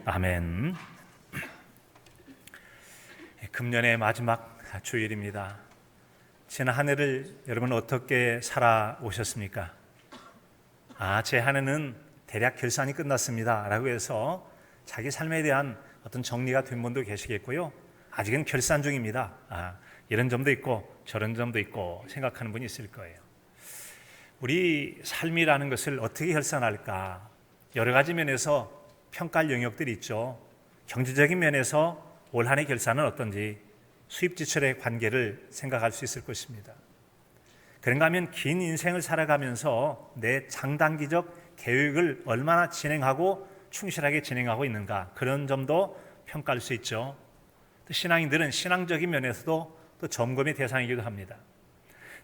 아멘. 금년의 마지막 주일입니다. 지난 한 해를 여러분 어떻게 살아오셨습니까? 제 한 해는 대략 결산이 끝났습니다 라고 해서 자기 삶에 대한 어떤 정리가 된 분도 계시겠고요, 아직은 결산 중입니다. 이런 점도 있고 저런 점도 있고 생각하는 분이 있을 거예요. 우리 삶이라는 것을 어떻게 결산할까? 여러 가지 면에서 평가할 영역들이 있죠. 경제적인 면에서 올 한 해 결산은 어떤지, 수입 지출의 관계를 생각할 수 있을 것입니다. 그런가 하면 긴 인생을 살아가면서 내 장단기적 계획을 얼마나 진행하고 충실하게 진행하고 있는가, 그런 점도 평가할 수 있죠. 또 신앙인들은 신앙적인 면에서도 또 점검의 대상이기도 합니다.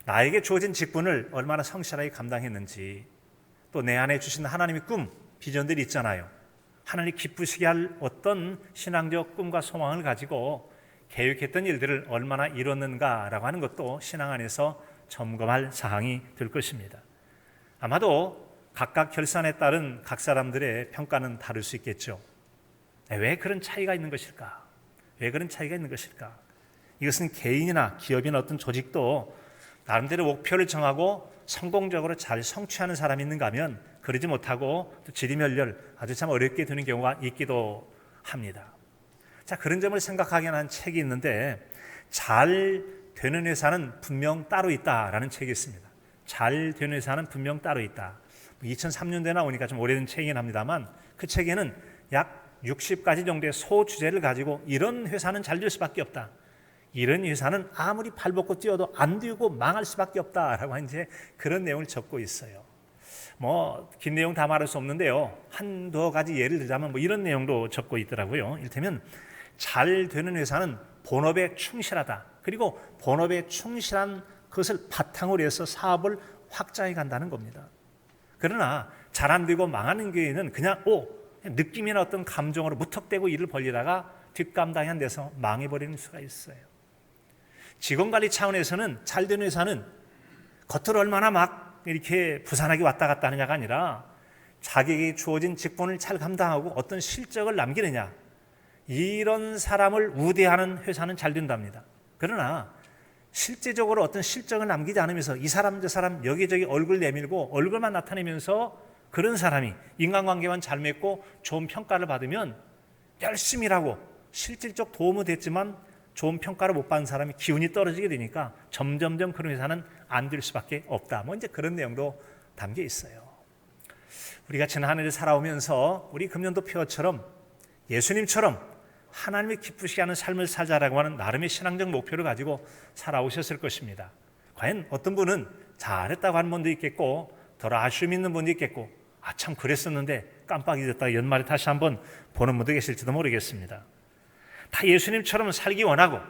나에게 주어진 직분을 얼마나 성실하게 감당했는지, 또 내 안에 주신 하나님의 꿈, 비전들이 있잖아요. 하나님 기쁘시게 할 어떤 신앙적 꿈과 소망을 가지고 계획했던 일들을 얼마나 이뤘는가라고 하는 것도 신앙 안에서 점검할 사항이 될 것입니다. 아마도 각각 결산에 따른 각 사람들의 평가는 다를 수 있겠죠. 왜 그런 차이가 있는 것일까? 왜 그런 차이가 있는 것일까? 이것은 개인이나 기업이나 어떤 조직도 나름대로 목표를 정하고 성공적으로 잘 성취하는 사람이 있는가 하면 그러지 못하고 또 지리멸렬 아주 참 어렵게 되는 경우가 있기도 합니다. 자, 그런 점을 생각하게 하는 책이 있는데, 잘 되는 회사는 분명 따로 있다라는 책이 있습니다. 잘 되는 회사는 분명 따로 있다. 2003년도에 나오니까 좀 오래된 책이긴 합니다만, 그 책에는 약 60가지 정도의 소주제를 가지고 이런 회사는 잘 될 수밖에 없다, 이런 회사는 아무리 발벗고 뛰어도 안 되고 망할 수밖에 없다라고 이제 그런 내용을 적고 있어요. 긴 내용 다 말할 수 없는데요, 한두 가지 예를 들자면 이런 내용도 적고 있더라고요. 이를테면 잘 되는 회사는 본업에 충실하다, 그리고 본업에 충실한 그것을 바탕으로 해서 사업을 확장해 간다는 겁니다. 그러나 잘 안 되고 망하는 경우에는 그냥 느낌이나 어떤 감정으로 무턱대고 일을 벌리다가 뒷감당이 안 돼서 망해버리는 수가 있어요. 직원관리 차원에서는 잘 되는 회사는 겉으로 얼마나 막 이렇게 부산하게 왔다 갔다 하느냐가 아니라 자기에게 주어진 직분을 잘 감당하고 어떤 실적을 남기느냐, 이런 사람을 우대하는 회사는 잘 된답니다. 그러나 실제적으로 어떤 실적을 남기지 않으면서 이 사람 저 사람 여기저기 얼굴 내밀고 얼굴만 나타내면서 그런 사람이 인간관계만 잘 맺고 좋은 평가를 받으면 열심히 일하고 실질적 도움은 됐지만 좋은 평가를 못 받는 사람이 기운이 떨어지게 되니까 점점점 그런 회사는 안 될 수밖에 없다. 이제 그런 내용도 담겨 있어요. 우리가 지난 한 해를 살아오면서 우리 금년도 표어처럼 예수님처럼 하나님이 기쁘시게 하는 삶을 살자라고 하는 나름의 신앙적 목표를 가지고 살아오셨을 것입니다. 과연 어떤 분은 잘했다고 하는 분도 있겠고, 덜 아쉬움 있는 분도 있겠고, 참 그랬었는데 깜빡 잊었다 연말에 다시 한번 보는 분도 계실지도 모르겠습니다. 다 예수님처럼 살기 원하고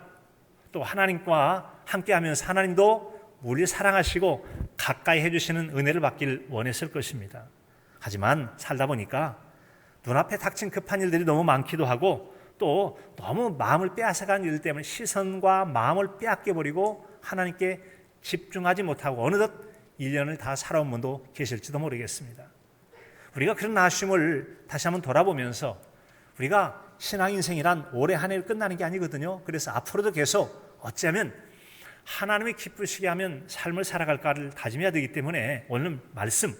또 하나님과 함께하면서 하나님도 우리를 사랑하시고 가까이 해주시는 은혜를 받길 원했을 것입니다. 하지만 살다 보니까 눈앞에 닥친 급한 일들이 너무 많기도 하고, 또 너무 마음을 빼앗아간 일 때문에 시선과 마음을 빼앗겨버리고 하나님께 집중하지 못하고 어느덧 1년을 다 살아온 분도 계실지도 모르겠습니다. 우리가 그런 아쉬움을 다시 한번 돌아보면서, 우리가 신앙인생이란 올해 한 해를 끝나는 게 아니거든요. 그래서 앞으로도 계속 어찌하면 하나님이 기쁘시게 하면 삶을 살아갈까를 다짐해야 되기 때문에 오늘 말씀,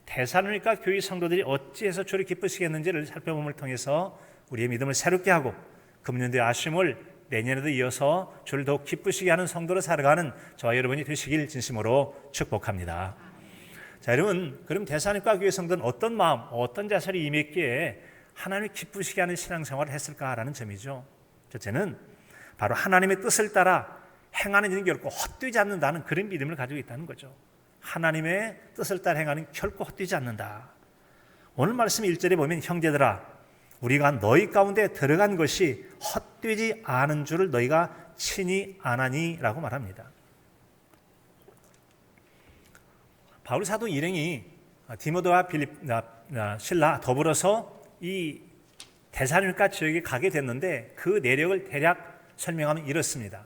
데살로니가 교회 성도들이 어찌해서 주를 기쁘시게 했는지를 살펴봄을 통해서 우리의 믿음을 새롭게 하고 금년도의 아쉬움을 내년에도 이어서 주를 더욱 기쁘시게 하는 성도로 살아가는 저와 여러분이 되시길 진심으로 축복합니다. 자, 여러분, 그럼 데살로니가 교회 성도는 어떤 마음, 어떤 자세를 임했기에 하나님이 기쁘시게 하는 신앙생활을 했을까라는 점이죠. 첫째는 바로 하나님의 뜻을 따라 행하는 일은 결코 헛되지 않는다는 그런 믿음을 가지고 있다는 거죠. 하나님의 뜻을 따라 행하는 결코 헛되지 않는다. 오늘 말씀 1절에 보면, 형제들아 우리가 너희 가운데 들어간 것이 헛되지 않은 줄을 너희가 친히 아나니 라고 말합니다. 바울 사도 일행이 디모데와 실라 더불어서 이 데살로니가 지역에 가게 됐는데, 그 내력을 대략 설명하면 이렇습니다.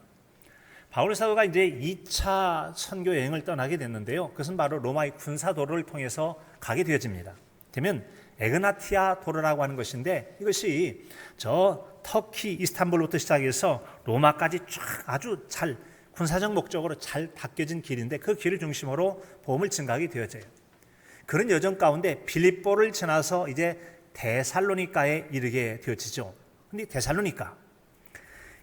바울 사도가 이제 2차 선교 여행을 떠나게 됐는데요, 그것은 바로 로마의 군사 도로를 통해서 가게 되어집니다. 되면 에그나티아 도로라고 하는 것인데, 이것이 저 터키 이스탄불부터 시작해서 로마까지 쫙 아주 잘 군사적 목적으로 잘 닦여진 길인데, 그 길을 중심으로 보물 증각이 되어져요. 그런 여정 가운데 빌립보를 지나서 이제 데살로니가에 이르게 되어지죠. 근데 데살로니가,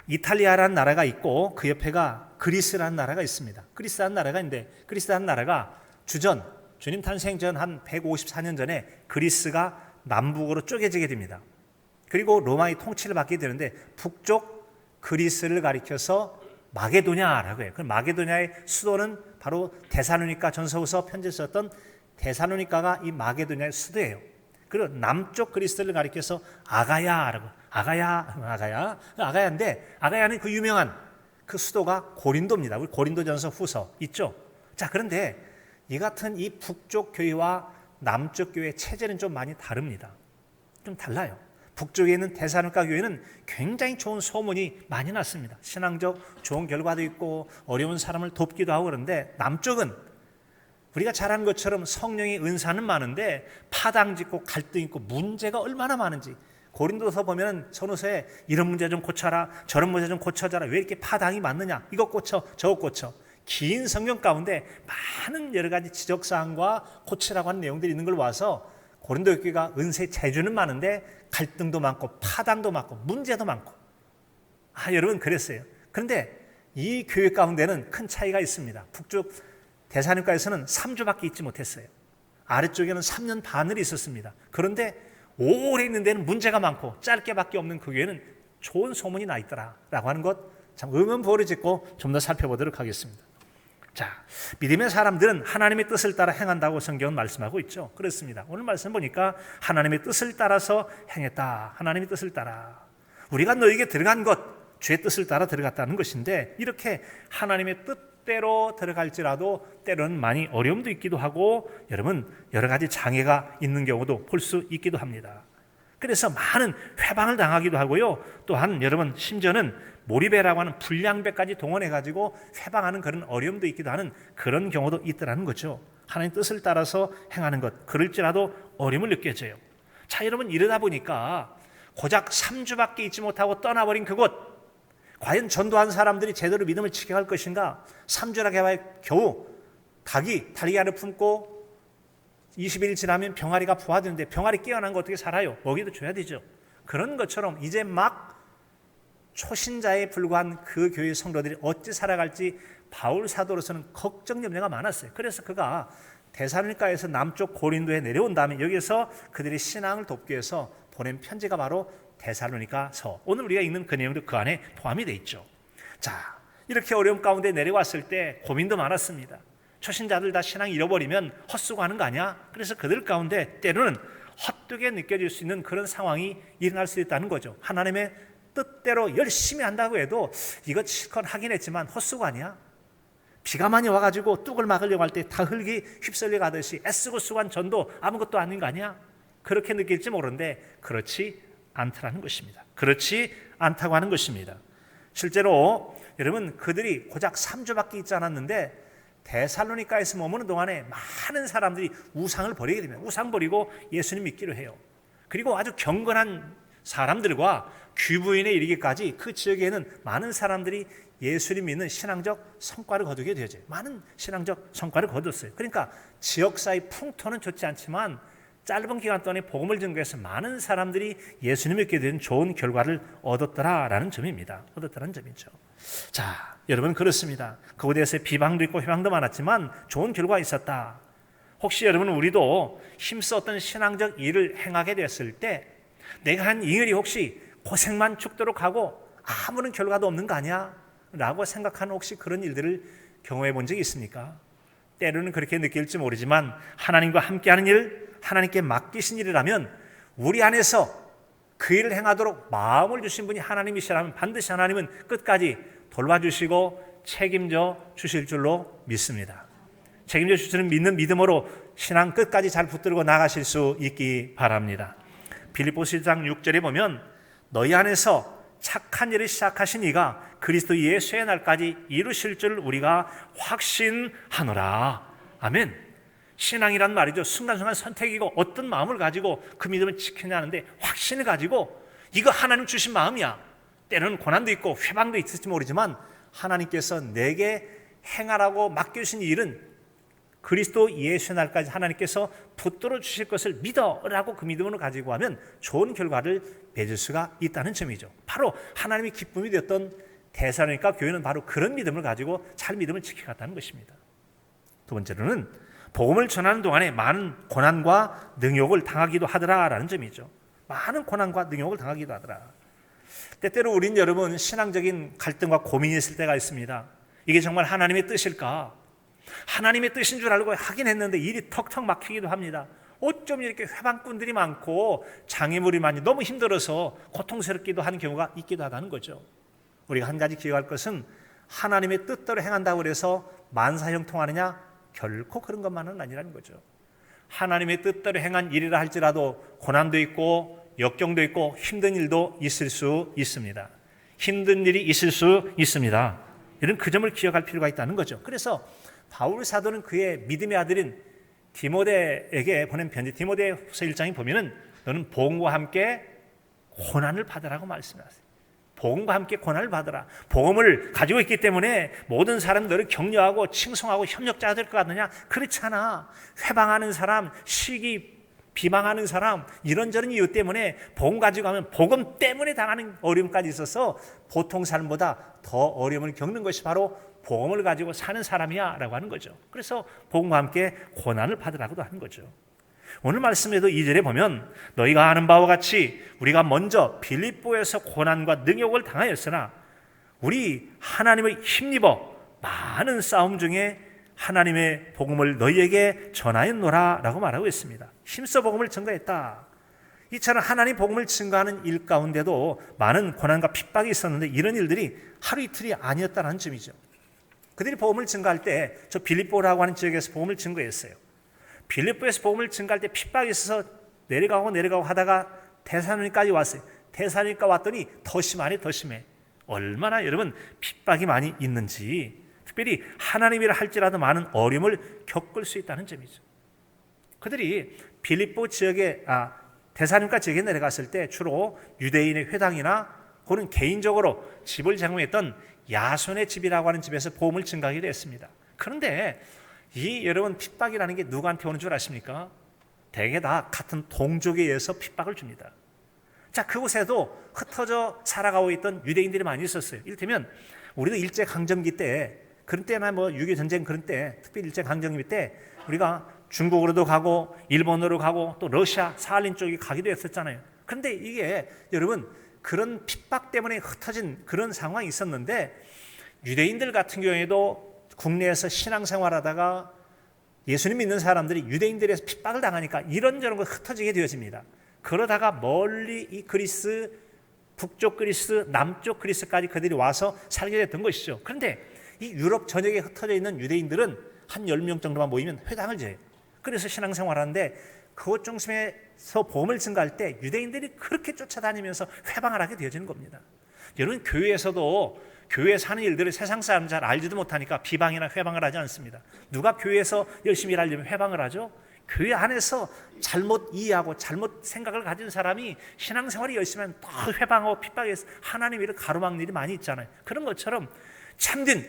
이탈리아라는 나라가 있고 그 옆에가 그리스라는 나라가 있습니다. 그리스라는 나라가 있는데, 그리스라는 나라가 주님 탄생 전 한 154년 전에 그리스가 남북으로 쪼개지게 됩니다. 그리고 로마의 통치를 받게 되는데, 북쪽 그리스를 가리켜서 마게도냐라고 해요. 그 마게도냐의 수도는 바로 데살로니가 전서후서 편지에 썼던 데살로니가가 이 마게도냐의 수도예요. 그리고 남쪽 그리스를 가리켜서 아가야라고, 아가야인데, 아가야는 그 유명한 그 수도가 고린도입니다. 우리 고린도전서 후서 있죠. 자, 그런데 이 같은 이 북쪽 교회와 남쪽 교회의 체제는 좀 많이 다릅니다. 좀 달라요. 북쪽에 있는 데살로니가 교회는 굉장히 좋은 소문이 많이 났습니다. 신앙적 좋은 결과도 있고 어려운 사람을 돕기도 하고. 그런데 남쪽은 우리가 잘 아는 것처럼 성령의 은사는 많은데 파당짓고 갈등 있고 문제가 얼마나 많은지, 고린도서 보면 선후서에 이런 문제 좀 고쳐라, 저런 문제 좀 고쳐줘라, 왜 이렇게 파당이 많느냐, 이것 고쳐 저것 고쳐, 긴 성경 가운데 많은 여러 가지 지적사항과 고치라고 하는 내용들이 있는 걸 봐서 고린도 교회가 은세 재주는 많은데 갈등도 많고 파당도 많고 문제도 많고, 여러분 그랬어요. 그런데 이 교회 가운데는 큰 차이가 있습니다. 북쪽 데살로니가에서는 3주밖에 있지 못했어요. 아래쪽에는 3년 반을 있었습니다. 그런데 오래 있는 데는 문제가 많고 짧게밖에 없는 그 교회는 좋은 소문이 나 있더라라고 하는 것, 참 의문부호를 짓고 좀 더 살펴보도록 하겠습니다. 자, 믿음의 사람들은 하나님의 뜻을 따라 행한다고 성경은 말씀하고 있죠. 그렇습니다. 오늘 말씀 보니까 하나님의 뜻을 따라서 행했다. 하나님의 뜻을 따라. 우리가 너에게 들어간 것, 주의 뜻을 따라 들어갔다는 것인데, 이렇게 하나님의 뜻대로 들어갈지라도 때로는 많이 어려움도 있기도 하고, 여러분 여러 가지 장애가 있는 경우도 볼 수 있기도 합니다. 그래서 많은 회방을 당하기도 하고요. 또한 여러분 심지어는 몰입배라고 하는 불량배까지 동원해가지고 회방하는 그런 어려움도 있기도 하는 그런 경우도 있더라는 거죠. 하나님 뜻을 따라서 행하는 것, 그럴지라도 어려움을 느껴져요. 자, 여러분 이러다 보니까 고작 3주밖에 있지 못하고 떠나버린 그곳, 과연 전도한 사람들이 제대로 믿음을 지켜갈 것인가? 3주라 해봐야 겨우 닭이 달걀을 품고 20일 지나면 병아리가 부화되는데, 병아리 깨어난 거 어떻게 살아요? 먹이도 줘야 되죠. 그런 것처럼 이제 막 초신자에 불과한 그 교회 성도들이 어찌 살아갈지 바울 사도로서는 걱정 염려가 많았어요. 그래서 그가 데살로니가에서 남쪽 고린도에 내려온 다음에 여기서 그들의 신앙을 돕기 위해서 보낸 편지가 바로 데살로니가서, 오늘 우리가 읽는 그 내용도 그 안에 포함이 되어 있죠. 자, 이렇게 어려움 가운데 내려왔을 때 고민도 많았습니다. 초신자들 다 신앙 잃어버리면 헛수고하는 거 아니야? 그래서 그들 가운데 때로는 헛되게 느껴질 수 있는 그런 상황이 일어날 수 있다는 거죠. 하나님의 뜻대로 열심히 한다고 해도 이거 실컷 하긴 했지만 헛수고 아니야? 비가 많이 와가지고 뚝을 막으려고 할 때 다 흙이 휩쓸려 가듯이 애쓰고 수고한 전도 아무것도 아닌 거 아니야? 그렇게 느낄지 모르는데 그렇지 않다는 것입니다. 그렇지 않다고 하는 것입니다. 실제로 여러분 그들이 고작 3주밖에 있지 않았는데 데살로니가에서 머무는 동안에 많은 사람들이 우상을 버리게 됩니다. 우상 버리고 예수님 믿기로 해요. 그리고 아주 경건한 사람들과 귀부인에 이르기까지 그 지역에는 많은 사람들이 예수님 믿는 신앙적 성과를 거두게 되어져요. 많은 신앙적 성과를 거뒀어요. 그러니까 지역사회 풍토는 좋지 않지만 짧은 기간 동안에 복음을 증거해서 많은 사람들이 예수님을 믿게 된 좋은 결과를 얻었더라라는 점입니다. 얻었다는 점이죠. 자, 여러분 그렇습니다. 그곳에서 비방도 있고 회방도 많았지만 좋은 결과가 있었다. 혹시 여러분 우리도 힘써 어떤 신앙적 일을 행하게 됐을 때 내가 한 이 일이 혹시 고생만 죽도록 하고 아무런 결과도 없는 거 아니야? 라고 생각하는 혹시 그런 일들을 경험해 본 적이 있습니까? 때로는 그렇게 느낄지 모르지만 하나님과 함께하는 일, 하나님께 맡기신 일이라면 우리 안에서 그 일을 행하도록 마음을 주신 분이 하나님이시라면 반드시 하나님은 끝까지 돌봐주시고 책임져 주실 줄로 믿습니다. 책임져 주시는 믿는 믿음으로 신앙 끝까지 잘 붙들고 나가실 수 있기 바랍니다. 빌립보서 1장 6절에 보면 너희 안에서 착한 일을 시작하신 이가 그리스도 예수의 날까지 이루실 줄 우리가 확신하노라. 아멘. 신앙이란 말이죠. 순간순간 선택이고 어떤 마음을 가지고 그 믿음을 지키냐 하는데 확신을 가지고 이거 하나님 주신 마음이야. 때로는 고난도 있고 회방도 있을지 모르지만 하나님께서 내게 행하라고 맡겨주신 일은 그리스도 예수의 날까지 하나님께서 붙들어 주실 것을 믿어라고 그 믿음을 가지고 하면 좋은 결과를 맺을 수가 있다는 점이죠. 바로 하나님의 기쁨이 되었던 데살로니가 교회는 바로 그런 믿음을 가지고 잘 믿음을 지켜갔다는 것입니다. 두 번째로는 복음을 전하는 동안에 많은 고난과 능욕을 당하기도 하더라라는 점이죠. 많은 고난과 능욕을 당하기도 하더라. 때때로 우린 여러분 신앙적인 갈등과 고민이 있을 때가 있습니다. 이게 정말 하나님의 뜻일까? 하나님의 뜻인 줄 알고 하긴 했는데 일이 턱턱 막히기도 합니다. 어쩜 이렇게 회방꾼들이 많고 장애물이 많이 너무 힘들어서 고통스럽기도 하는 경우가 있기도 하다는 거죠. 우리가 한 가지 기억할 것은 하나님의 뜻대로 행한다고 해서 만사형통하느냐? 결코 그런 것만은 아니라는 거죠. 하나님의 뜻대로 행한 일이라 할지라도 고난도 있고 역경도 있고 힘든 일도 있을 수 있습니다. 힘든 일이 있을 수 있습니다. 이런 그 점을 기억할 필요가 있다는 거죠. 그래서 바울 사도는 그의 믿음의 아들인 디모데에게 보낸 편지 디모데후서 1장에 보면은 너는 복음과 함께 고난을 받으라고 말씀하세요. 복음과 함께 고난을 받으라. 복음을 가지고 있기 때문에 모든 사람 너를 격려하고 칭송하고 협력자가 될 것 같느냐? 그렇지 않아. 회방하는 사람, 시기 비방하는 사람, 이런저런 이유 때문에 복음 가지고 가면 복음 때문에 당하는 어려움까지 있어서 보통 사람보다 더 어려움을 겪는 것이 바로 복음을 가지고 사는 사람이야 라고 하는 거죠. 그래서 복음과 함께 고난을 받으라고도 하는 거죠. 오늘 말씀에도 2절에 보면 너희가 아는 바와 같이 우리가 먼저 빌립보에서 고난과 능욕을 당하였으나 우리 하나님을 힘입어 많은 싸움 중에 하나님의 복음을 너희에게 전하였노라 라고 말하고 있습니다. 힘써 복음을 증거했다. 이처럼 하나님 복음을 증거하는 일 가운데도 많은 고난과 핍박이 있었는데 이런 일들이 하루 이틀이 아니었다는 점이죠. 그들이 복음을 증거할 때 저 빌립보라고 하는 지역에서 복음을 증거했어요. 빌립보에서 복음을 증거할 때 핍박이 있어서 내려가고 하다가 데살로니가까지 왔어요. 데살로니가 왔더니 더 심하네, 더 심해. 얼마나 여러분 핍박이 많이 있는지, 특별히 하나님이라 할지라도 많은 어려움을 겪을 수 있다는 점이죠. 그들이 빌립보 지역에 데살로니가 지역에 내려갔을 때 주로 유대인의 회당이나 그는 개인적으로 집을 제공했던 야손의 집이라고 하는 집에서 복음을 증거하기도 했습니다. 그런데 이 여러분 핍박이라는 게 누구한테 오는 줄 아십니까? 대개 다 같은 동족에 의해서 핍박을 줍니다. 자, 그곳에도 흩어져 살아가고 있던 유대인들이 많이 있었어요. 이를테면 우리도 일제강점기 때, 그런 때나 뭐 6.25 전쟁 그런 때, 특별히 일제강점기 때 우리가 중국으로도 가고 일본으로 가고 또 러시아 사할린 쪽에 가기도 했었잖아요. 그런데 이게 여러분 그런 핍박 때문에 흩어진 그런 상황이 있었는데 유대인들 같은 경우에도 국내에서 신앙생활하다가 예수님 믿는 사람들이 유대인들에서 핍박을 당하니까 이런저런 거 흩어지게 되어집니다. 그러다가 멀리 이 그리스, 북쪽 그리스, 남쪽 그리스까지 그들이 와서 살게 됐던 것이죠. 그런데 이 유럽 전역에 흩어져 있는 유대인들은 한 10명 정도만 모이면 회당을 지어요. 그래서 신앙생활하는데 그것 중심에서 복음을 증거할 때 유대인들이 그렇게 쫓아다니면서 회방을 하게 되어지는 겁니다. 여러분 교회에서도 교회에서 하는 일들을 세상 사람 잘 알지도 못하니까 비방이나 회방을 하지 않습니다. 누가 교회에서 열심히 일하려면 회방을 하죠? 교회 안에서 잘못 이해하고 잘못 생각을 가진 사람이 신앙생활이 열심히 하면 더 회방하고 핍박해서 하나님 일을 가로막는 일이 많이 있잖아요. 그런 것처럼 참된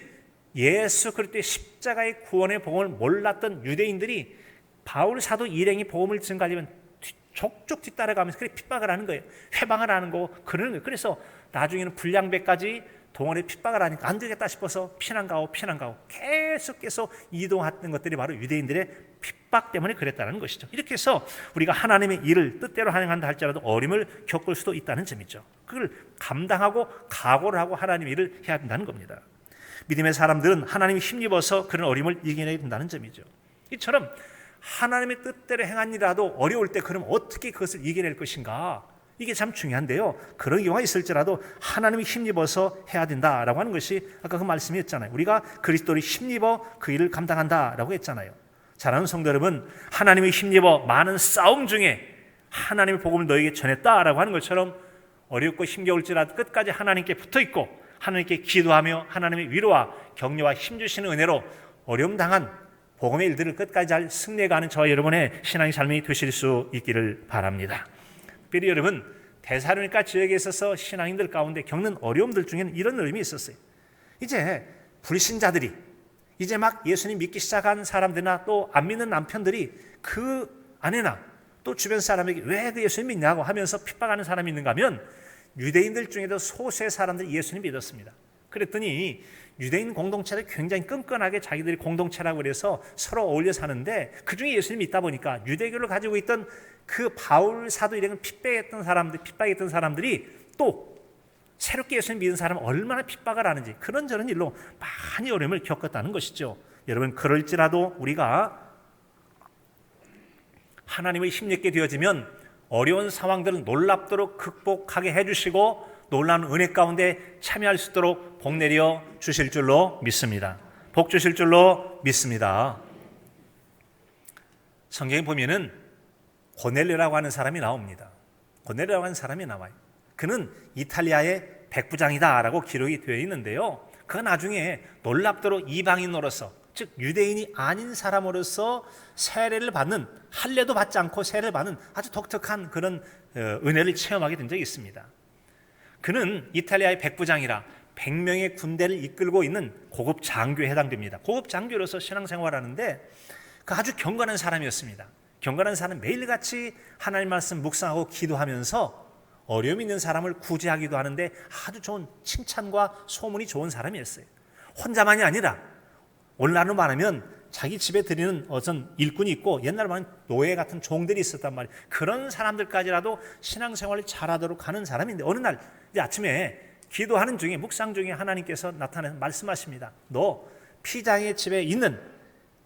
예수 그리스도의 십자가의 구원의 복음을 몰랐던 유대인들이 바울 사도 일행이 복음을 증거하려면 족족 뒤따라가면서 그렇게 핍박을 하는 거예요. 회방을 하는 거 그러는 거예요. 그래서 나중에는 불량배까지 동원에 핍박을 하니까 안 되겠다 싶어서 피난 가고 계속 이동했던 것들이 바로 유대인들의 핍박 때문에 그랬다는 것이죠. 이렇게 해서 우리가 하나님의 일을 뜻대로 hành한다 할지라도 어려움을 겪을 수도 있다는 점이죠. 그걸 감당하고 각오를 하고 하나님의 일을 해야 된다는 겁니다. 믿음의 사람들은 하나님이 힘입어서 그런 어려움을 이겨내야 된다는 점이죠. 이처럼 하나님의 뜻대로 행한이라도 어려울 때 그럼 어떻게 그것을 이겨낼 것인가? 이게 참 중요한데요. 그런 경우가 있을지라도 하나님이 힘입어서 해야 된다라고 하는 것이 아까 그 말씀이었잖아요. 우리가 그리스도를 힘입어 그 일을 감당한다라고 했잖아요. 사랑하는 성도 여러분, 하나님이 힘입어 많은 싸움 중에 하나님의 복음을 너에게 전했다라고 하는 것처럼 어렵고 힘겨울지라도 끝까지 하나님께 붙어있고 하나님께 기도하며 하나님의 위로와 격려와 힘주시는 은혜로 어려움 당한 복음의 일들을 끝까지 잘 승리해가는 저와 여러분의 신앙의 삶이 되실 수 있기를 바랍니다. 특별히 여러분, 데살로니가 지역에 있어서 신앙인들 가운데 겪는 어려움들 중에는 이런 어려움이 있었어요. 이제 불신자들이, 이제 막 예수님 믿기 시작한 사람들이나 또 안 믿는 남편들이 그 아내나 또 주변 사람에게 왜 그 예수님 믿냐고 하면서 핍박하는 사람이 있는가 하면 유대인들 중에도 소수의 사람들이 예수님 믿었습니다. 그랬더니 유대인 공동체를 굉장히 끈끈하게 자기들이 공동체라고 그래서 서로 어울려 사는데 그중에 예수님이 있다 보니까 유대교를 가지고 있던 그 바울 사도 일행을 핍박했던 사람들이 또 새롭게 예수님 믿은 사람은 얼마나 핍박을 하는지 그런저런 일로 많이 어려움을 겪었다는 것이죠. 여러분, 그럴지라도 우리가 하나님의 힘있게 되어지면 어려운 상황들을 놀랍도록 극복하게 해주시고 놀라운 은혜 가운데 참여할 수 있도록 복 내려 주실 줄로 믿습니다. 복 주실 줄로 믿습니다. 성경에 보면은 고넬료라고 하는 사람이 나옵니다. 고넬료라고 하는 사람이 나와요. 그는 이탈리아의 백부장이다라고 기록이 되어 있는데요. 그가 나중에 놀랍도록 이방인으로서, 즉 유대인이 아닌 사람으로서 세례를 받는, 할례도 받지 않고 세례를 받는 아주 독특한 그런 은혜를 체험하게 된 적이 있습니다. 그는 이탈리아의 백부장이라 100명의 군대를 이끌고 있는 고급 장교에 해당됩니다. 고급 장교로서 신앙생활하는데 그 아주 경건한 사람이었습니다. 경건한 사람은 매일같이 하나님 말씀 묵상하고 기도하면서 어려움 있는 사람을 구제하기도 하는데 아주 좋은 칭찬과 소문이 좋은 사람이었어요. 혼자만이 아니라 오늘날로 말하면 자기 집에 들이는 어떤 일꾼이 있고 옛날로 말하면 노예 같은 종들이 있었단 말이에요. 그런 사람들까지라도 신앙생활을 잘하도록 하는 사람인데 어느 날 이제 아침에 기도하는 중에 묵상 중에 하나님께서 나타나서 말씀하십니다. 너 피장의 집에 있는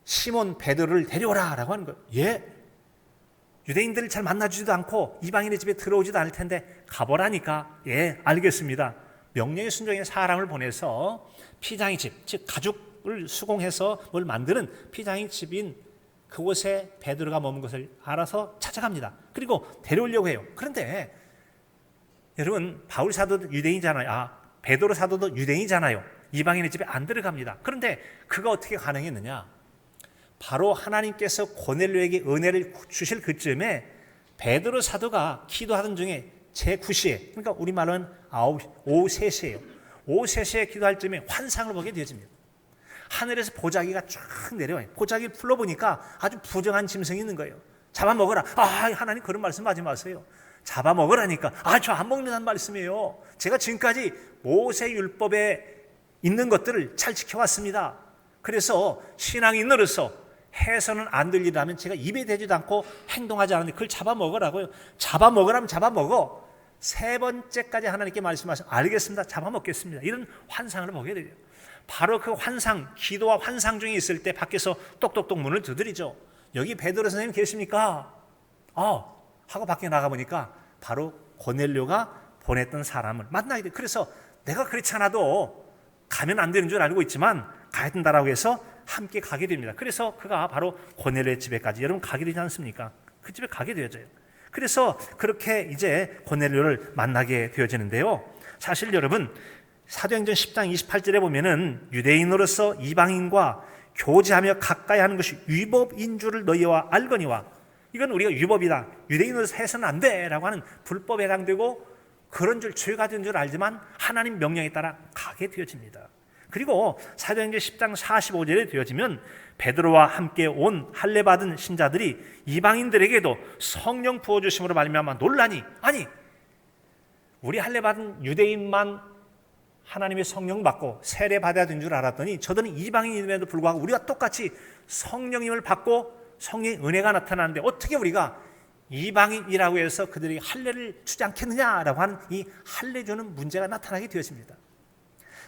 시몬 베드로를 데려오라 라고 하는 거예요. 예? 유대인들을 잘 만나주지도 않고 이방인의 집에 들어오지도 않을 텐데 가보라니까 예 알겠습니다. 명령에 순종해 사람을 보내서 피장의 집, 즉 가죽을 수공해서 뭘 만드는 피장의 집인 그곳에 베드로가 머문 것을 알아서 찾아갑니다. 그리고 데려오려고 해요. 그런데 여러분, 바울 사도도 유대인이잖아요. 베드로 사도도 유대인이잖아요. 이방인의 집에 안 들어갑니다. 그런데 그가 어떻게 가능했느냐? 바로 하나님께서 고넬료에게 은혜를 주실 그쯤에 베드로 사도가 기도하던 중에 제9시에, 그러니까 우리말로는 오후 3시예요. 오후 3시에 기도할 쯤에 환상을 보게 되어집니다. 하늘에서 보자기가 쫙 내려와요. 보자기를 풀러보니까 아주 부정한 짐승이 있는 거예요. 잡아먹어라. 하나님 그런 말씀 하지 마세요. 잡아먹으라니까. 저 안 먹는다는 말씀이에요. 제가 지금까지 모세율법에 있는 것들을 잘 지켜왔습니다. 그래서 신앙인으로서 해서는 안 될 일이라면 제가 입에 대지도 않고 행동하지 않는데 그걸 잡아먹으라고요. 잡아먹으라면 잡아먹어. 3번째까지 하나님께 말씀하셔서 알겠습니다. 잡아먹겠습니다. 이런 환상을 보게 돼요. 바로 그 환상, 기도와 환상 중에 있을 때 밖에서 똑똑똑 문을 두드리죠. 여기 베드로 선생님 계십니까? 하고 밖에 나가보니까 바로 고넬료가 보냈던 사람을 만나게 돼요. 그래서 내가 그렇지 않아도 가면 안 되는 줄 알고 있지만 가야 된다라고 해서 함께 가게 됩니다. 그래서 그가 바로 고넬료의 집에까지 여러분 가게 되지 않습니까? 그 집에 가게 되어져요. 그래서 그렇게 이제 고넬료를 만나게 되어지는데요. 사실 여러분, 사도행전 10장 28절에 보면은 유대인으로서 이방인과 교제하며 가까이 하는 것이 위법인 줄을 너희와 알거니와, 이건 우리가 위법이다, 유대인으로서 해서는 안 돼라고 하는 불법에 해당되고 그런 줄 죄가 된 줄 알지만 하나님 명령에 따라 가게 되어집니다. 그리고 사도행전 10장 45절에 되어지면 베드로와 함께 온 할례 받은 신자들이 이방인들에게도 성령 부어주심으로 말미암아 놀라니, 아니 우리 할례 받은 유대인만 하나님의 성령 받고 세례 받아야 된 줄 알았더니 저들은 이방인임에도 불구하고 우리와 똑같이 성령님을 받고 성령의 은혜가 나타나는데 어떻게 우리가 이방인이라고 해서 그들이 할례를 주지 않겠느냐라고 하는 이 할례 주는 문제가 나타나게 되었습니다.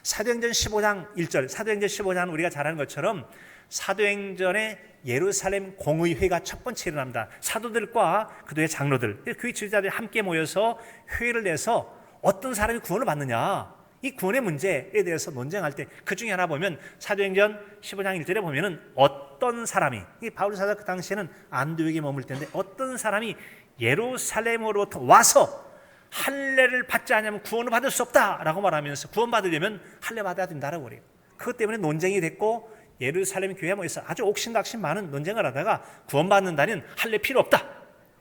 사도행전 15장 1절, 사도행전 15장은 우리가 잘 아는 것처럼 사도행전의 예루살렘 공의회가 첫 번째 일어납니다. 사도들과 그들의 장로들, 교회 지도자들이 함께 모여서 회의를 내서 어떤 사람이 구원을 받느냐, 이 구원의 문제에 대해서 논쟁할 때 그 중에 하나 보면 사도행전 15장 1절에 보면은 어떤 사람이, 이 바울 사도가 그 당시에는 안디옥에 머물 때인데 어떤 사람이 예루살렘으로부터 와서 할례를 받지 않으면 구원을 받을 수 없다라고 말하면서 구원 받으려면 할례 받아야 된다라고 그래요. 그것 때문에 논쟁이 됐고 예루살렘 교회 모여서 아주 옥신각신 많은 논쟁을 하다가 구원받는다는 할례 필요 없다.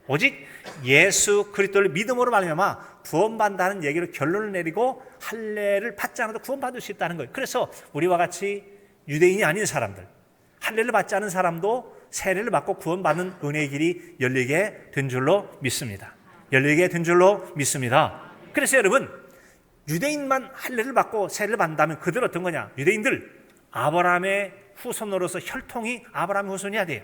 오직 예수 그리스도를 믿음으로 말미암아 구원받는다는 얘기로 결론을 내리고 할례를 받지 않아도 구원받을 수 있다는 거예요. 그래서 우리와 같이 유대인이 아닌 사람들, 할례를 받지 않은 사람도 세례를 받고 구원받는 은혜의 길이 열리게 된 줄로 믿습니다. 열리게 된 줄로 믿습니다. 그래서 여러분, 유대인만 할례를 받고 세례를 받는다면 그들 어떤 거냐? 유대인들 아브라함의 후손으로서 혈통이 아브라함의 후손이어야 돼요.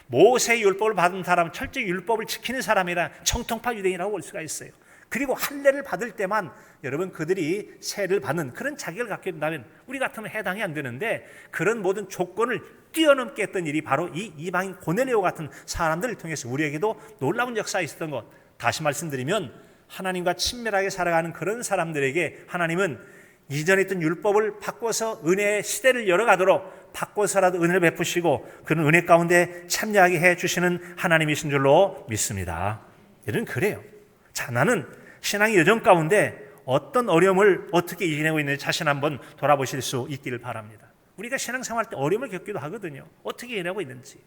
모세의 율법을 받은 사람은 철저히 율법을 지키는 사람이라 정통파 유대인이라고 볼 수가 있어요. 그리고 할례를 받을 때만 여러분 그들이 세례를 받는 그런 자격을 갖게 된다면 우리 같으면 해당이 안 되는데 그런 모든 조건을 뛰어넘게 했던 일이 바로 이 이방인 고넬레오 같은 사람들을 통해서 우리에게도 놀라운 역사가 있었던 것. 다시 말씀드리면 하나님과 친밀하게 살아가는 그런 사람들에게 하나님은 이전에 있던 율법을 바꿔서 은혜의 시대를 열어가도록 바꿔서라도 은혜를 베푸시고 그런 은혜 가운데 참여하게 해주시는 하나님이신 줄로 믿습니다. 이런 그래요. 자, 나는 신앙의 여정 가운데 어떤 어려움을 어떻게 이겨내고 있는지 자신 한번 돌아보실 수 있기를 바랍니다. 우리가 신앙생활 때 어려움을 겪기도 하거든요. 어떻게 이겨내고 있는지.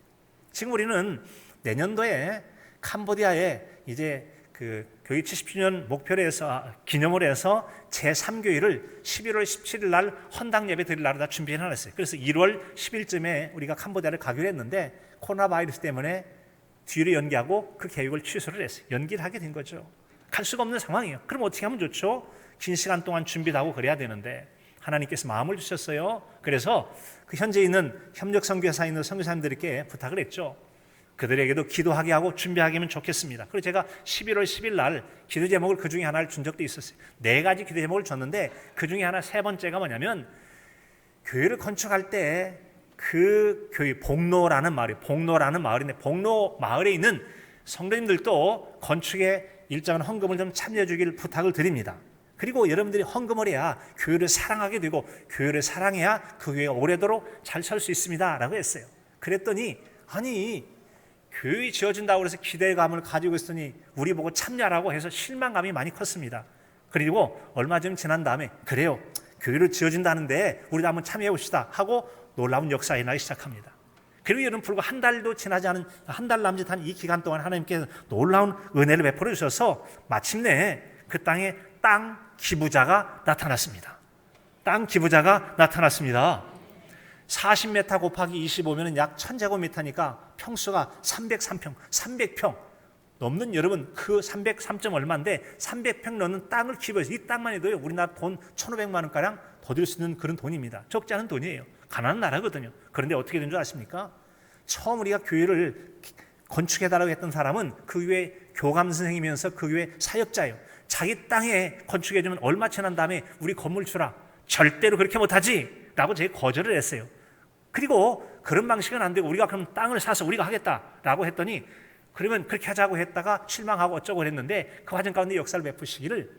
지금 우리는 내년도에 캄보디아에 이제 그 교회 70주년 목표로 해서 기념을 해서 제3교회를 11월 17일 날 헌당 예배 드릴 날을 다 준비해 놨어요. 그래서 1월 10일쯤에 우리가 캄보디아를 가기로 했는데 코로나 바이러스 때문에 뒤로 연기하고 그 계획을 취소를 했어요. 연기를 하게 된 거죠. 갈 수가 없는 상황이에요. 그럼 어떻게 하면 좋죠? 긴 시간 동안 준비도 하고 그래야 되는데 하나님께서 마음을 주셨어요. 그래서 그 현재 있는 협력 선교사에 있는 선교사님들께 부탁을 했죠. 그들에게도 기도하게 하고 준비하게 하면 좋겠습니다. 그래서 제가 11월 10일 날 기도 제목을 그 중에 하나를 준 적도 있었어요. 4가지 기도 제목을 줬는데 그 중에 하나 3번째가 뭐냐면 교회를 건축할 때 그 교회 복로라는 마을인데 복로 마을에 있는 성도님들도 건축에 일정한 헌금을 좀 참여해 주길 부탁을 드립니다. 그리고 여러분들이 헌금을 해야 교회를 사랑하게 되고 교회를 사랑해야 그 교회가 오래도록 잘 살 수 있습니다 라고 했어요. 그랬더니 아니 교회 지어준다고 해서 기대감을 가지고 있으니 우리 보고 참여하라고 해서 실망감이 많이 컸습니다. 그리고 얼마 좀 지난 다음에 그래요, 교회를 지어준다는데 우리도 한번 참여해 봅시다 하고 놀라운 역사가 일어나기 시작합니다. 그리고 여러분 불과 한 달도 지나지 않은 한 달 남짓한 이 기간 동안 하나님께서 놀라운 은혜를 베풀어 주셔서 마침내 그 땅에 땅 기부자가 나타났습니다. 땅 기부자가 나타났습니다. 40m 곱하기 25면 약 1000제곱미터니까 평수가 303평, 300평 넘는 여러분 그 303점 얼마인데 300평 넘는 땅을 기부해서 이 땅만 해도요 우리나라 돈 1,500만 원가량 더 들 수 있는 그런 돈입니다. 적지 않은 돈이에요. 가난한 나라거든요. 그런데 어떻게 된 줄 아십니까? 처음 우리가 교회를 건축해달라고 했던 사람은 그 교회 교감 선생이면서 그 교회 사역자예요. 자기 땅에 건축해주면 얼마 지난 다음에 우리 건물 주라. 절대로 그렇게 못하지 라고 제가 거절을 했어요. 그리고 그런 방식은 안 되고 우리가 그럼 땅을 사서 우리가 하겠다라고 했더니 그러면 그렇게 하자고 했다가 실망하고 어쩌고 했는데 그 과정 가운데 역사를 베푸시기를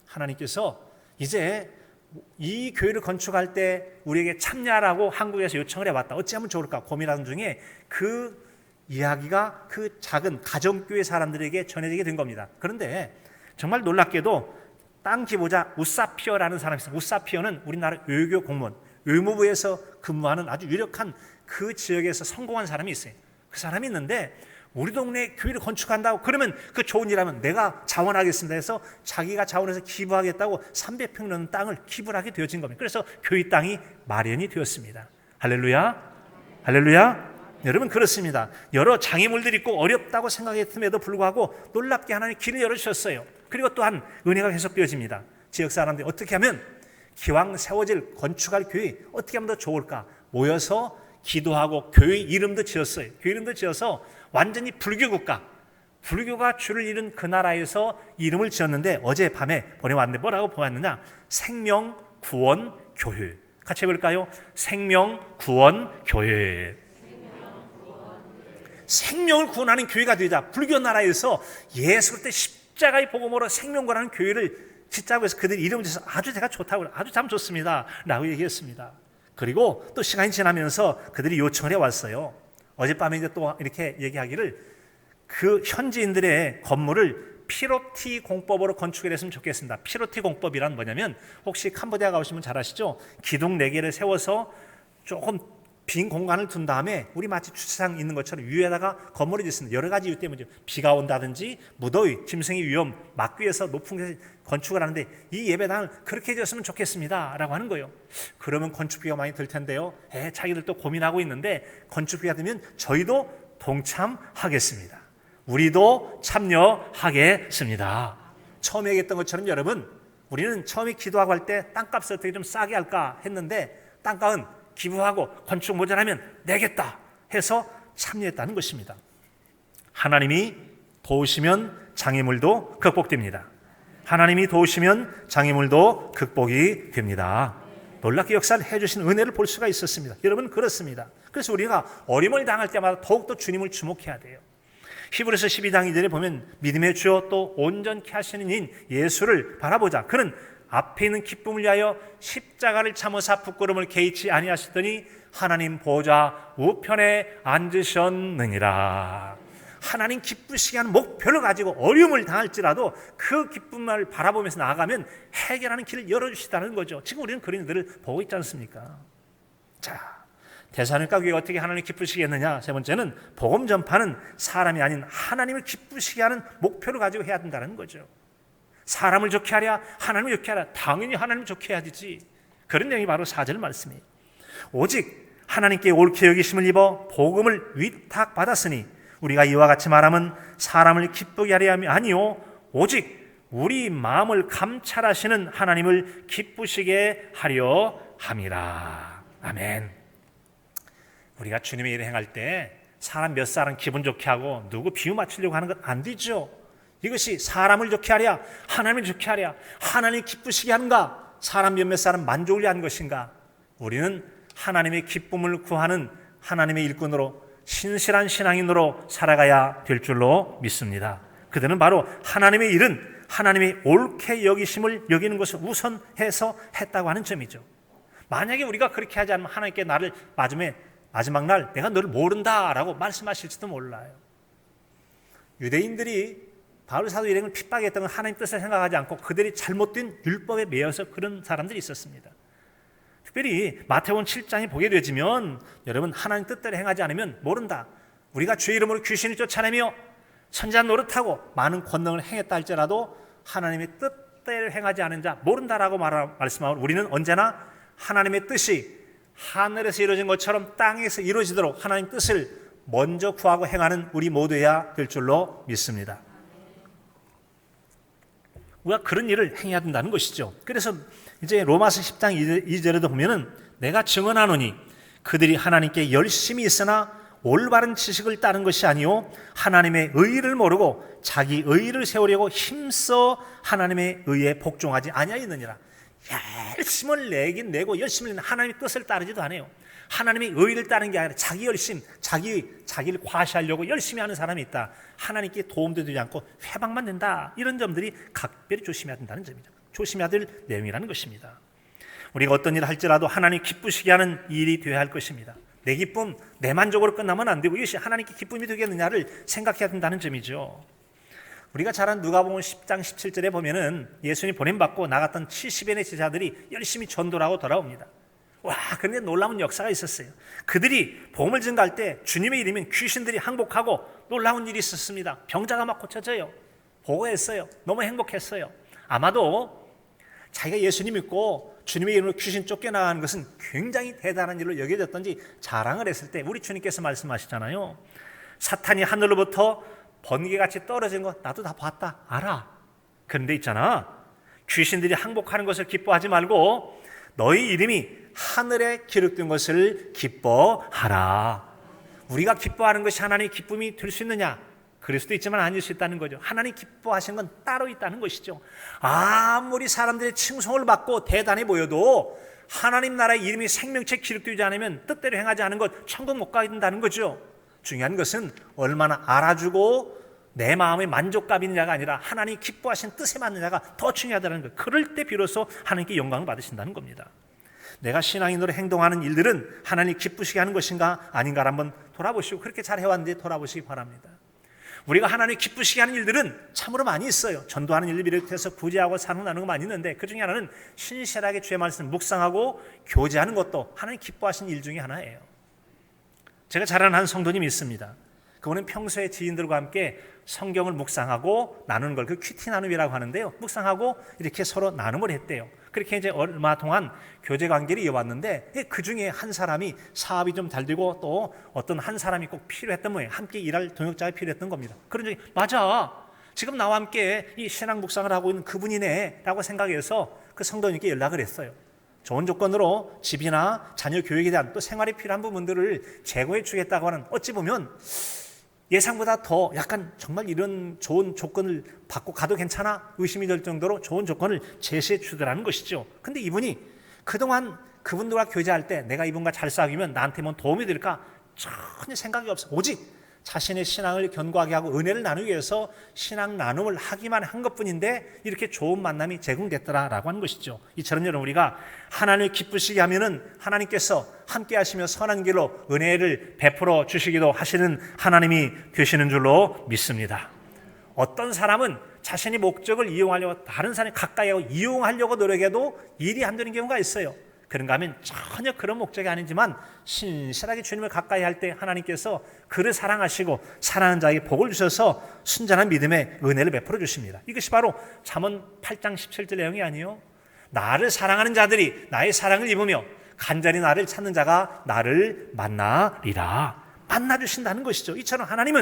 하나님께서 이제 이 교회를 건축할 때 우리에게 참여하라고 한국에서 요청을 해봤다. 어찌하면 좋을까 고민하는 중에 그 이야기가 그 작은 가정교회 사람들에게 전해지게 된 겁니다. 그런데 정말 놀랍게도 땅 기부자 우사피어라는 사람이 있어요. 우사피어는 우리나라 외교 공무원, 외무부에서 근무하는 아주 유력한 그 지역에서 성공한 사람이 있어요. 그 사람이 있는데 우리 동네에 교회를 건축한다고 그러면 그 좋은 일하면 내가 자원하겠습니다 해서 자기가 자원해서 기부하겠다고 300평 넘는 땅을 기부를 하게 되어진 겁니다. 그래서 교회 땅이 마련이 되었습니다. 할렐루야, 할렐루야. 여러분 그렇습니다. 여러 장애물들이 있고 어렵다고 생각했음에도 불구하고 놀랍게 하나님 길을 열어주셨어요. 그리고 또한 은혜가 계속되어집니다. 지역 사람들이 어떻게 하면 기왕 세워질 건축할 교회 어떻게 하면 더 좋을까 모여서 기도하고 교회 이름도 지었어요. 교회 이름도 지어서 완전히 불교 국가, 불교가 주를 이룬 그 나라에서 이름을 지었는데 어젯밤에 보내왔는데 뭐라고 보았느냐? 생명구원교회. 같이 해볼까요? 생명구원교회. 생명을 구원하는 교회가 되자. 불교 나라에서 예수 그리스도의 십자가의 복음으로 생명구원하는 교회를 짓자고 해서 그들 이름을 지어서 아주 제가 좋다고 아주 참 좋습니다 라고 얘기했습니다. 그리고 또 시간이 지나면서 그들이 요청을 해왔어요. 어젯밤에 이제 또 이렇게 얘기하기를 그 현지인들의 건물을 피로티 공법으로 건축을 했으면 좋겠습니다. 피로티 공법이란 뭐냐면 혹시 캄보디아 가보시면 잘 아시죠? 기둥 4개를 세워서 조금 빈 공간을 둔 다음에 우리 마치 주차장 있는 것처럼 위에다가 건물을 짓습니다. 여러 가지 이유 때문에 비가 온다든지 무더위, 짐승의 위험, 막기 위해서 높은 곳에 건축을 하는데 이 예배당을 그렇게 지었으면 좋겠습니다 라고 하는 거예요. 그러면 건축비가 많이 들 텐데요. 자기들 또 고민하고 있는데 건축비가 들면 저희도 동참하겠습니다. 우리도 참여하겠습니다. 처음에 얘기했던 것처럼 여러분, 우리는 처음에 기도하고 할 때 땅값을 어떻게 좀 싸게 할까 했는데 땅값은 기부하고 건축 모자라면 내겠다 해서 참여했다는 것입니다. 하나님이 도우시면 장애물도 극복됩니다. 하나님이 도우시면 장애물도 극복이 됩니다. 놀랍게 역사를 해주신 은혜를 볼 수가 있었습니다. 여러분, 그렇습니다. 그래서 우리가 어려움을 당할 때마다 더욱더 주님을 주목해야 돼요. 히브리서 12장 2절에 보면 믿음의 주요 또 온전케 하시는 인 예수를 바라보자. 그는 앞에 있는 기쁨을 위하여 십자가를 참으사 부끄러움을 개의치 아니하시더니 하나님 보좌 우편에 앉으셨느니라. 하나님 기쁘시게 하는 목표를 가지고 어려움을 당할지라도 그 기쁨을 바라보면서 나아가면 해결하는 길을 열어주시다는 거죠. 지금 우리는 그런 일들을 보고 있지 않습니까? 자, 데살로니가 교회가 어떻게 하나님을 기쁘시게 했느냐? 세 번째는 복음 전파는 사람이 아닌 하나님을 기쁘시게 하는 목표를 가지고 해야 된다는 거죠. 사람을 좋게 하랴, 하나님을 좋게 하랴. 당연히 하나님을 좋게 해야 되지. 그런 내용이 바로 4절 말씀이에요. 오직 하나님께 옳게 여기심을 입어 복음을 위탁받았으니 우리가 이와 같이 말하면 사람을 기쁘게 하려 함이 아니요 오직 우리 마음을 감찰하시는 하나님을 기쁘시게 하려 함이라. 아멘. 우리가 주님의 일을 행할 때 사람 몇 사람 기분 좋게 하고 누구 비유 맞추려고 하는 건 안 되죠. 이것이 사람을 좋게 하랴, 하나님을 좋게 하랴, 하나님이 기쁘시게 하는가, 사람 몇몇 사람 만족을 하는 것인가. 우리는 하나님의 기쁨을 구하는 하나님의 일꾼으로 신실한 신앙인으로 살아가야 될 줄로 믿습니다. 그들은 바로 하나님의 일은 하나님의 옳게 여기심을 여기는 것을 우선해서 했다고 하는 점이죠. 만약에 우리가 그렇게 하지 않으면 하나님께 나를 마지막 날 내가 너를 모른다라고 말씀하실지도 몰라요. 유대인들이 바울 사도 일행을 핍박했던 건 하나님 뜻을 생각하지 않고 그들이 잘못된 율법에 매여서 그런 사람들이 있었습니다. 특별히 마태복음 7장에 보게 되지만 여러분, 하나님 뜻대로 행하지 않으면 모른다. 우리가 주의 이름으로 귀신을 쫓아내며 선지자 노릇하고 많은 권능을 행했다 할지라도 하나님의 뜻대로 행하지 않은 자 모른다라고 말씀하고, 우리는 언제나 하나님의 뜻이 하늘에서 이루어진 것처럼 땅에서 이루어지도록 하나님 뜻을 먼저 구하고 행하는 우리 모두여야 될 줄로 믿습니다. 우리가 그런 일을 행해야 된다는 것이죠. 그래서 이제 로마서 10장 2절에도 보면은 내가 증언하노니 그들이 하나님께 열심히 있으나 올바른 지식을 따른 것이 아니요 하나님의 의의를 모르고 자기 의의를 세우려고 힘써 하나님의 의에 복종하지 아니하였느니라. 열심을 내긴 내고 열심을 내는 하나님의 뜻을 따르지도 않아요. 하나님의 의의를 따르는 게 아니라 자기 열심, 자기를 과시하려고 열심히 하는 사람이 있다. 하나님께 도움도 되지 않고 회방만 낸다. 이런 점들이 각별히 조심해야 된다는 점이죠. 조심해야 될 내용이라는 것입니다. 우리가 어떤 일을 할지라도 하나님 기쁘시게 하는 일이 되어야 할 것입니다. 내 기쁨, 내 만족으로 끝나면 안 되고 이것이 하나님께 기쁨이 되겠느냐를 생각해야 된다는 점이죠. 우리가 잘 아는 누가복음 10장 17절에 보면은 예수님 보냄받고 나갔던 70인의 제자들이 열심히 전도를 하고 돌아옵니다. 와, 그런데 놀라운 역사가 있었어요. 그들이 복음을 전가할 때 주님의 이름인 귀신들이 항복하고 놀라운 일이 있었습니다. 병자가 막 고쳐져요. 보고했어요. 너무 행복했어요. 아마도 자기가 예수님 믿고 주님의 이름으로 귀신 쫓겨나가는 것은 굉장히 대단한 일로 여겨졌던지 자랑을 했을 때 우리 주님께서 말씀하시잖아요. 사탄이 하늘로부터 번개같이 떨어진 거 나도 다 봤다, 알아. 그런데 있잖아, 귀신들이 항복하는 것을 기뻐하지 말고 너희 이름이 하늘에 기록된 것을 기뻐하라. 우리가 기뻐하는 것이 하나님의 기쁨이 될 수 있느냐? 그럴 수도 있지만 아닐 수 있다는 거죠. 하나님 기뻐하시는 건 따로 있다는 것이죠. 아무리 사람들의 칭송을 받고 대단해 보여도 하나님 나라의 이름이 생명체에 기록되지 않으면 뜻대로 행하지 않은 것 천국 못 가게 된다는 거죠. 중요한 것은 얼마나 알아주고 내 마음의 만족감이 있느냐가 아니라 하나님이 기뻐하신 뜻에 맞느냐가 더 중요하다는 것. 그럴 때 비로소 하나님께 영광을 받으신다는 겁니다. 내가 신앙인으로 행동하는 일들은 하나님 기쁘시게 하는 것인가 아닌가를 한번 돌아보시고, 그렇게 잘 해왔는데 돌아보시기 바랍니다. 우리가 하나님 기쁘시게 하는 일들은 참으로 많이 있어요. 전도하는 일을 비롯해서 구제하고 사는 나누는 거 많이 있는데 그 중에 하나는 신실하게 주의 말씀을 묵상하고 교제하는 것도 하나님 기뻐하시는 일 중에 하나예요. 제가 잘 아는 한 성도님이 있습니다. 그분은 평소에 지인들과 함께 성경을 묵상하고 나누는 걸 그 큐티 나눔이라고 하는데요. 묵상하고 이렇게 서로 나눔을 했대요. 그렇게 이제 얼마 동안 교제 관계를 이어왔는데 그 중에 한 사람이 사업이 좀 잘 되고 또 어떤 한 사람이 꼭 필요했던 모양이에요. 함께 일할 동역자가 필요했던 겁니다. 그런 적이 맞아. 지금 나와 함께 이 신앙 묵상을 하고 있는 그분이네 라고 생각해서 그 성도님께 연락을 했어요. 좋은 조건으로 집이나 자녀 교육에 대한 또 생활에 필요한 부분들을 제공해 주겠다고 하는 어찌 보면 예상보다 더 약간 정말 이런 좋은 조건을 받고 가도 괜찮아 의심이 될 정도로 좋은 조건을 제시해 주더라는 것이죠. 근데 이분이 그동안 그분들과 교제할 때 내가 이분과 잘 사귀면 나한테 뭐 도움이 될까 전혀 생각이 없어. 오직 자신의 신앙을 견고하게 하고 은혜를 나누기 위해서 신앙 나눔을 하기만 한 것뿐인데 이렇게 좋은 만남이 제공됐더라라고 하는 것이죠. 이처럼 여러분 우리가 하나님을 기쁘시게 하면은 하나님께서 함께 하시며 선한 길로 은혜를 베풀어 주시기도 하시는 하나님이 되시는 줄로 믿습니다. 어떤 사람은 자신이 목적을 이용하려고 다른 사람이 가까이 하고 이용하려고 노력해도 일이 안 되는 경우가 있어요. 그런가 하면 전혀 그런 목적이 아니지만 신실하게 주님을 가까이 할 때 하나님께서 그를 사랑하시고 사랑하는 자에게 복을 주셔서 순전한 믿음의 은혜를 베풀어 주십니다. 이것이 바로 잠언 8장 17절 내용이 아니에요. 나를 사랑하는 자들이 나의 사랑을 입으며 간절히 나를 찾는 자가 나를 만나리라. 만나주신다는 것이죠. 이처럼 하나님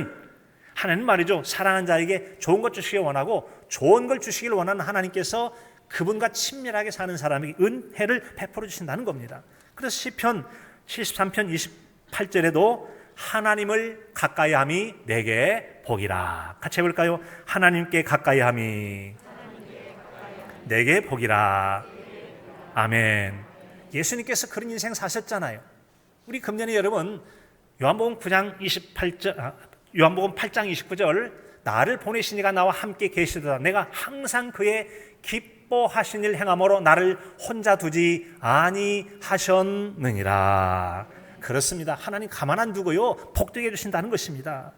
말이죠. 사랑하는 자에게 좋은 것 주시길 원하고 좋은 걸 주시길 원하는 하나님께서 그분과 친밀하게 사는 사람에게 은혜를 베풀어 주신다는 겁니다. 그래서 시편 73편 28절에도 하나님을 가까이 함이 내게 복이라. 같이 해볼까요? 하나님께 가까이 함이 내게 복이라. 아멘. 예수님께서 그런 인생 사셨잖아요. 우리 금년에 여러분 요한복음 8장 29절 나를 보내신 이가 나와 함께 계시도다. 내가 항상 그의 기뻐하신 일 행함으로 나를 혼자 두지 아니하셨느니라. 그렇습니다. 하나님 가만 안 두고요 복되게 해주신다는 것입니다.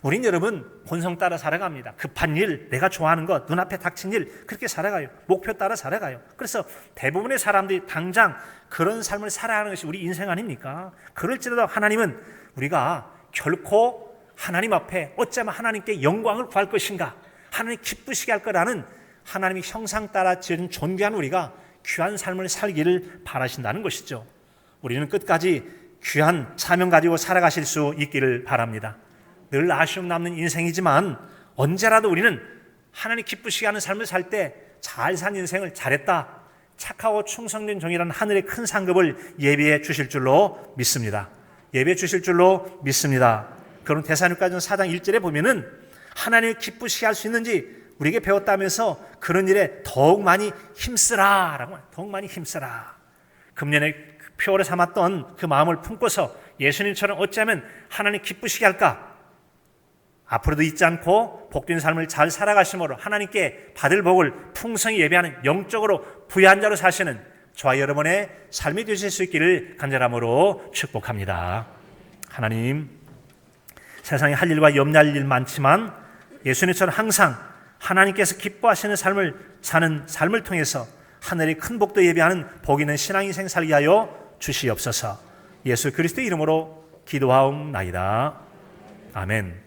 우린 여러분 본성 따라 살아갑니다. 급한 일, 내가 좋아하는 것, 눈앞에 닥친 일 그렇게 살아가요. 목표 따라 살아가요. 그래서 대부분의 사람들이 당장 그런 삶을 살아가는 것이 우리 인생 아닙니까? 그럴지라도 하나님은 우리가 결코 하나님 앞에 어쩌면 하나님께 영광을 구할 것인가, 하나님 기쁘시게 할 거라는 하나님의 형상 따라 지은 존귀한 우리가 귀한 삶을 살기를 바라신다는 것이죠. 우리는 끝까지 귀한 사명 가지고 살아가실 수 있기를 바랍니다. 늘 아쉬움 남는 인생이지만 언제라도 우리는 하나님 기쁘시게 하는 삶을 살 때 잘 산 인생을 잘했다, 착하고 충성된 종이라는 하늘의 큰 상급을 예비해 주실 줄로 믿습니다. 예비해 주실 줄로 믿습니다. 그럼 데살로니가전 4장 1절에 보면은 하나님을 기쁘시게 할 수 있는지 우리에게 배웠다면서 그런 일에 더욱 많이 힘쓰라라고, 더욱 많이 힘쓰라. 금년에 표어를 삼았던 그 마음을 품고서 예수님처럼 어찌하면 하나님 기쁘시게 할까? 앞으로도 잊지 않고 복된 삶을 잘 살아가심으로 하나님께 받을 복을 풍성히 예배하는 영적으로 부유한 자로 사시는 저와 여러분의 삶이 되실 수 있기를 간절함으로 축복합니다. 하나님, 세상에 할 일과 염려할 일 많지만 예수님처럼 항상 하나님께서 기뻐하시는 삶을 사는 삶을 통해서 하늘의 큰 복도 예배하는 복 있는 신앙인생 살게 하여 주시옵소서. 예수 그리스도의 이름으로 기도하옵나이다. 아멘.